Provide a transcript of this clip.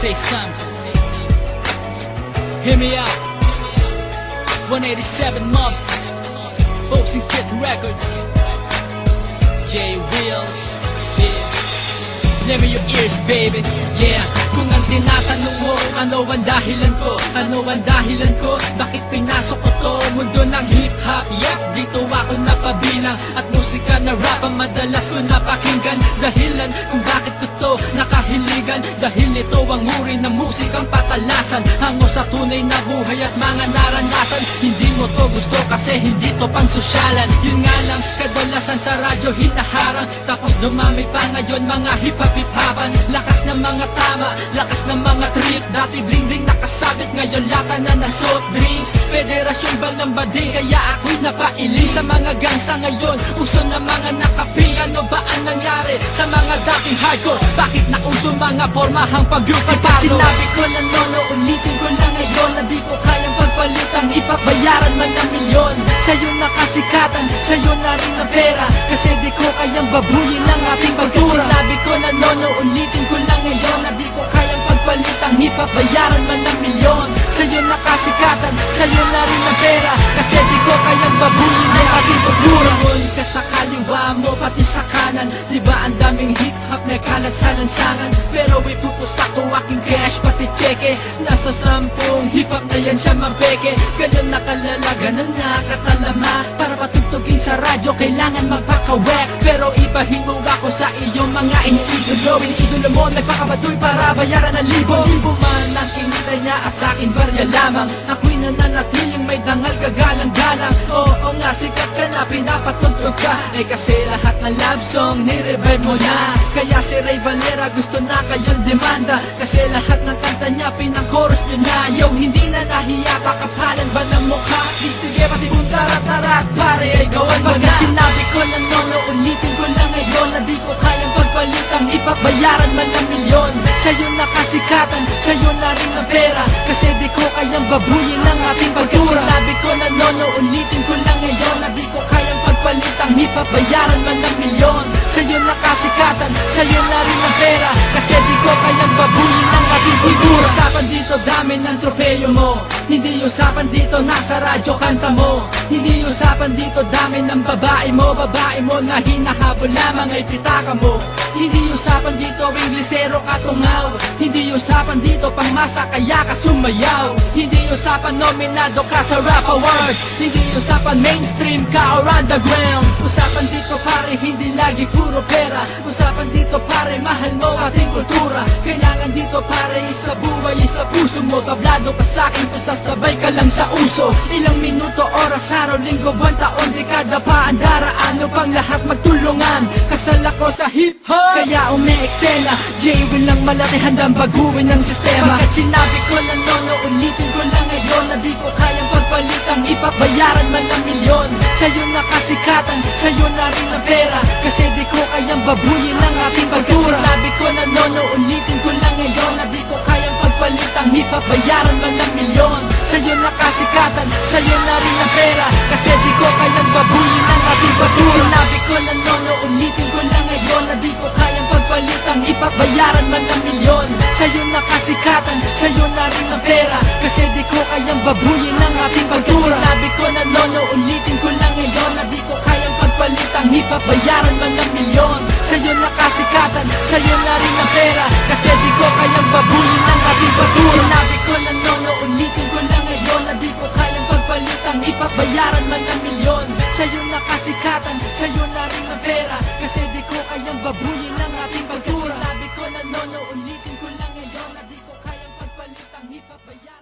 say something. Hear me out. 187 Muffs, Folks and Kid Records. J. Will, lend me your ears, baby. Yeah. Kung ang tinatanong mo, ano ang dahilan ko? Ano ang dahilan ko? Bakit pinasok ko to mundo ng hip-hop? Yep, dito ako napabilang. At musika na rap ang madalas ko napakinggan. Dahilan kung bakit ko to nakahiligan. Dahil ito ang uri ng musikang patalasan, hango sa tunay na buhay at mga naranasan. Hindi mo to gusto kasi hindi to pansosyalan. Yun nga lang, kadalasan sa radyo hinaharang. Tapos dumami pa ngayon mga hip-hop-hip-hopan. Lakas ng mga tama, lakas ng mga trip. Dati bling-bling nakasabit, ngayon lata na ng soft drinks. Federasyon bang ng bading, kaya ako'y napailing. Sa mga gangsta ngayon, uso na mga nakaping. Ano ba ang nangyari sa mga dating hardcore? Bakit nauso mga formahang pag-beauty parlor? Sinabi ko na nono, ulitin ko lang ngayon na di ko kayang pagpalitang ipabayaran man ng milyon. Sa'yo nakasikatan, sa'yo na rin na pera, kasi di ko kayang babuyin ang ating pagkura. Sinabi ko na nono, ulitin ko lang ngayon na di ko kayang pagpalitang ipabayaran man ng milyon. Sa'yo nakasikatan, sa'yo na rin na pera, kasi di ko kayang babuyin ang ating pagkura. Ngayon ka sa kaliwa mo, pati sa kanan, di ba ang daming hip-hop na kalat sa lansangan? Pero ipupusta ko aking cash, pati cheque. Nasa 10 hip-hop na yan siya mabeke. Ganun nakalala, ganun nakatalama. Para patugtugin sa radyo, kailangan magpakawek. Pero ibahin mo ako sa iyong mga iniidolo. Iniidolo mo, nagpakabatoy para bayaran ng libo-libo man ang kinita niya at sa akin barya lamang. Ako'y nananatiling may dangal kagalang-galang. Oo nga, sikat ka na, pinapatugtog ka. Eh kasi lahat ng love song ni-revive mo na. Kaya si Ray Valera gusto na kayong demanda, kasi lahat ng kanta niya pinang-chorus nyo na. Yo, hindi na nahiya, pakapalan ba ng mukha? Di sige, pati kung tarat-tarat, pare ay gawan mo na. Sinabi ko na nono, ulitin ko lang ngayon na di ko kayang pagpalitang ipabayaran man ng milyon. Sa'yo nakasikatan, sa'yo na rin ang pera, kasi di ko kayang babuyin ang ating pagkura. Sinabi ko na nono, ulitin ko lang ngayon na di ko kayang pagpalitang ipabayaran man ng milyon. Sa'yo nakasikatan, sa'yo na rin ang pera, kasi di ko kayang babuyin ang ating pagkura. Usapan dito, dami ng tropeyo mo. Hindi usapan dito, nasa radyo kanta mo. Hindi usapan dito, dami ng babae mo na hinahabol lamang ay pitaka mo. Hindi usapan dito, Inglesero katungaw. Hindi usapan dito, pangmasa kaya ka sumayaw. Hindi usapan, nominado ka sa rap awards. Hindi usapan, mainstream ka or underground. Usapan dito pare, hindi lagi puro pera. Usapan dito pare, mahal mo ating kultura. Kailangan dito pare, isa buhay, isa puso mo. Tablado ka sa'kin kung sasabay ka lang sa uso. Ilang minuto, oras, araw, linggo, buwan, taon, dekada pa ang daraan. Ano pang lahat magtulungan, kasal ako sa hip-hop, kaya umeeksena. J-Will ng malaki, handang baguhin ng sistema. Bakit sinabi ko na nono, ulitin ko lang ngayon na di ko kayang pagpalitang ipabayaran man ng milyon. Sa'yo nakasikatan, sa'yo na rin ang pera, kasi di ko kayang babuyin ang ating pagkura. Sinabi ko na nono, ulitin ko lang ngayon na di ko kayang pagpalitang ipabayaran man ng milyon. Sa'yo nakasikatan, sa'yo na rin ang pera, kasi di ko kayang babuyin ang ating pagkura. Sinabi ko na nono, ulitin ko lang ngayon na di ko kayang pagpalitang ipabayaran man ng milyon. Sa'yo nakasikatan, sa'yo na rin ang pera, kasi di ko kayang babuyin ang ating pagkura. Sinabi ko na nono, ulitin ko lang ngayon na di ko kayang pagpalitang ipabayaran man ng milyon. Sa'yo nakasikatan, sa'yo na rin ang pera, kasi di ko kayang babuyin ang ating pagkura. Sinabi ko na nono, ulitin ko lang ngayon na di ko kayang pagpalitang ipabayaran man ng milyon. Sa'yo nakasikatan, sa'yo na rin ang pera, kasi di ko kayang babuyin ang ating pagkura. Sinabi ko na nono, ulitin ko lang ngayon na di ko kayang pagpalitang ipabayaran.